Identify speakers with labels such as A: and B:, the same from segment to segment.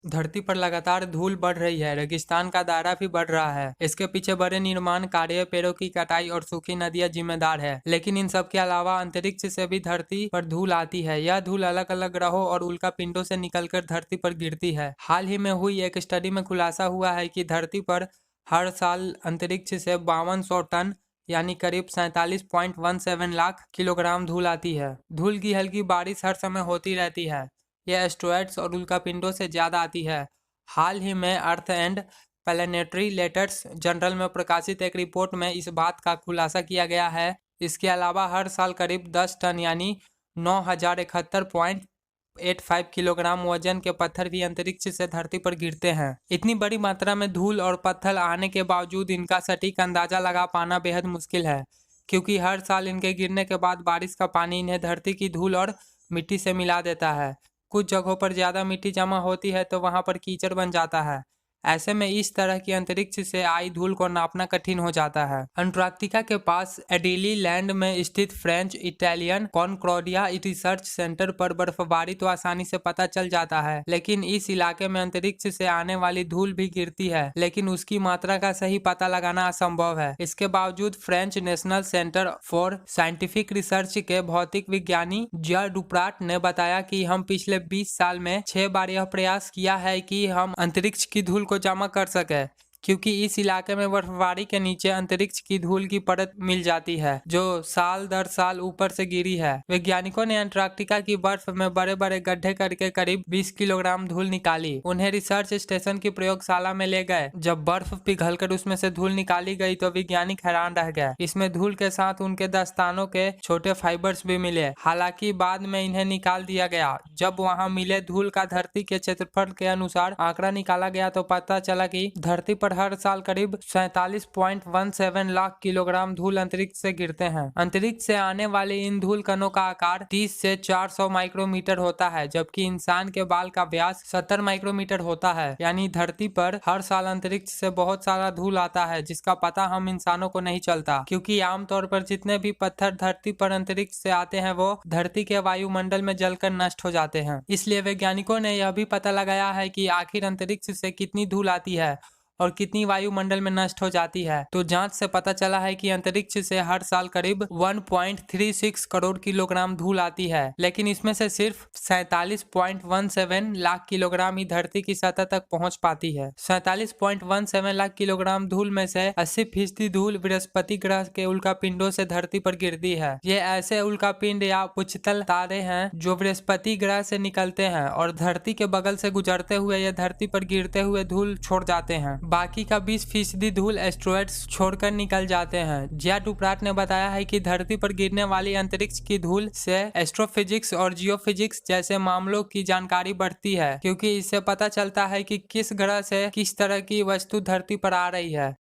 A: धरती पर लगातार धूल बढ़ रही है, रेगिस्तान का दायरा भी बढ़ रहा है। इसके पीछे बड़े निर्माण कार्य, पेड़ों की कटाई और सूखी नदियां जिम्मेदार है। लेकिन इन सब के अलावा अंतरिक्ष से भी धरती पर धूल आती है। यह धूल अलग अलग ग्रहों और उल्का पिंडों से निकलकर धरती पर गिरती है। हाल ही में हुई एक स्टडी में खुलासा हुआ है कि धरती पर हर साल अंतरिक्ष से 5200 टन यानी करीब 47.17 लाख किलोग्राम धूल आती है। धूल की हल्की बारिश हर समय होती रहती है। यह एस्ट्रॉयड्स और उल्कापिंडों से ज़्यादा आती है। हाल ही में earth and planetary letters journal में प्रकाशित एक रिपोर्ट में इस बात का खुलासा किया गया है। इसके अलावा हर साल करीब 10 टन यानी 9071.85 किलोग्राम वजन के पत्थर भी अंतरिक्ष से धरती पर गिरते हैं। इतनी बड़ी मात्रा में धूल और पत्थर आने के बावजूद इनका सटीक अंदाजा लगा पाना बेहद मुश्किल है, क्योंकि हर साल इनके गिरने के बाद बारिश का पानी इन्हें धरती की धूल और मिट्टी से मिला देता है। कुछ जगहों पर ज़्यादा मिट्टी जमा होती है तो वहाँ पर कीचड़ बन जाता है। ऐसे में इस तरह की अंतरिक्ष से आई धूल को नापना कठिन हो जाता है। अंटार्कटिका के पास एडिली लैंड में स्थित French Italian Concordia research centre पर बर्फबारी तो आसानी से पता चल जाता है, लेकिन इस इलाके में अंतरिक्ष से आने वाली धूल भी गिरती है, लेकिन उसकी मात्रा का सही पता लगाना असंभव है। इसके बावजूद French national centre for scientific research के भौतिक विज्ञानी जिया डुप्राट ने बताया कि हम पिछले 20 साल में 6 बार यह प्रयास किया है कि हम अंतरिक्ष की धूल को जमा कर सके, क्योंकि इस इलाके में बर्फबारी के नीचे अंतरिक्ष की धूल की परत मिल जाती है जो साल दर साल ऊपर से गिरी है। वैज्ञानिकों ने अंटार्कटिका की बर्फ में बड़े बड़े गड्ढे करके करीब 20 किलोग्राम धूल निकाली। उन्हें रिसर्च स्टेशन की प्रयोगशाला में ले गए। जब बर्फ पिघलकर उसमें से धूल निकाली गई तो वैज्ञानिक हैरान रह गए। इसमें धूल के साथ उनके दस्तानों के छोटे फाइबर्स भी मिले। हालांकि बाद में इन्हें निकाल दिया गया। जब वहां मिले धूल का धरती के क्षेत्रफल के अनुसार आंकड़ा निकाला गया तो पता चला कि धरती पर हर साल करीब 47.17 लाख किलोग्राम धूल अंतरिक्ष से गिरते हैं। अंतरिक्ष से आने वाले इन धूल कणों का आकार 30 से 400 माइक्रोमीटर होता है, जबकि इंसान के बाल का व्यास 70 माइक्रोमीटर होता है। यानी धरती पर हर साल अंतरिक्ष से बहुत सारा धूल आता है, जिसका पता हम इंसानों को नहीं चलता, क्योंकि आमतौर पर जितने भी पत्थर धरती पर अंतरिक्ष से आते हैं वो धरती के वायुमंडल में जलकर नष्ट हो जाते हैं। इसलिए वैज्ञानिकों ने यह भी पता लगाया है कि आखिर अंतरिक्ष से कितनी धूल आती है और कितनी वायुमंडल में नष्ट हो जाती है। तो जांच से पता चला है कि अंतरिक्ष से हर साल करीब 1.36 करोड़ किलोग्राम धूल आती है, लेकिन इसमें से सिर्फ 47.17 लाख किलोग्राम ही धरती की सतह तक पहुंच पाती है। 47.17 लाख किलोग्राम धूल में से 80% धूल बृहस्पति ग्रह के उल्कापिंडों से धरती पर गिरती है। ये ऐसे उल्कापिंड या उच्चतल तारे हैं जो बृहस्पति ग्रह से निकलते हैं और धरती के बगल से गुजरते हुए ये धरती पर गिरते हुए धूल छोड़ जाते हैं। बाकी का 20% धूल एस्ट्रॉयड्स छोड़कर निकल जाते हैं। जिया डुप्राट ने बताया है कि धरती पर गिरने वाली अंतरिक्ष की धूल से एस्ट्रोफिजिक्स और जियोफिजिक्स जैसे मामलों की जानकारी बढ़ती है, क्योंकि इससे पता चलता है कि किस ग्रह से किस तरह की वस्तु धरती पर आ रही है।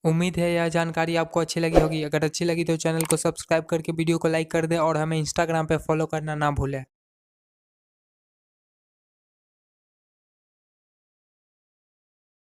A: उम्मीद है यह जानकारी आपको अच्छी लगी होगी। अगर अच्छी लगी तो चैनल को सब्सक्राइब करके वीडियो को लाइक कर दें और हमें इंस्टाग्राम पे फॉलो करना ना भूलें।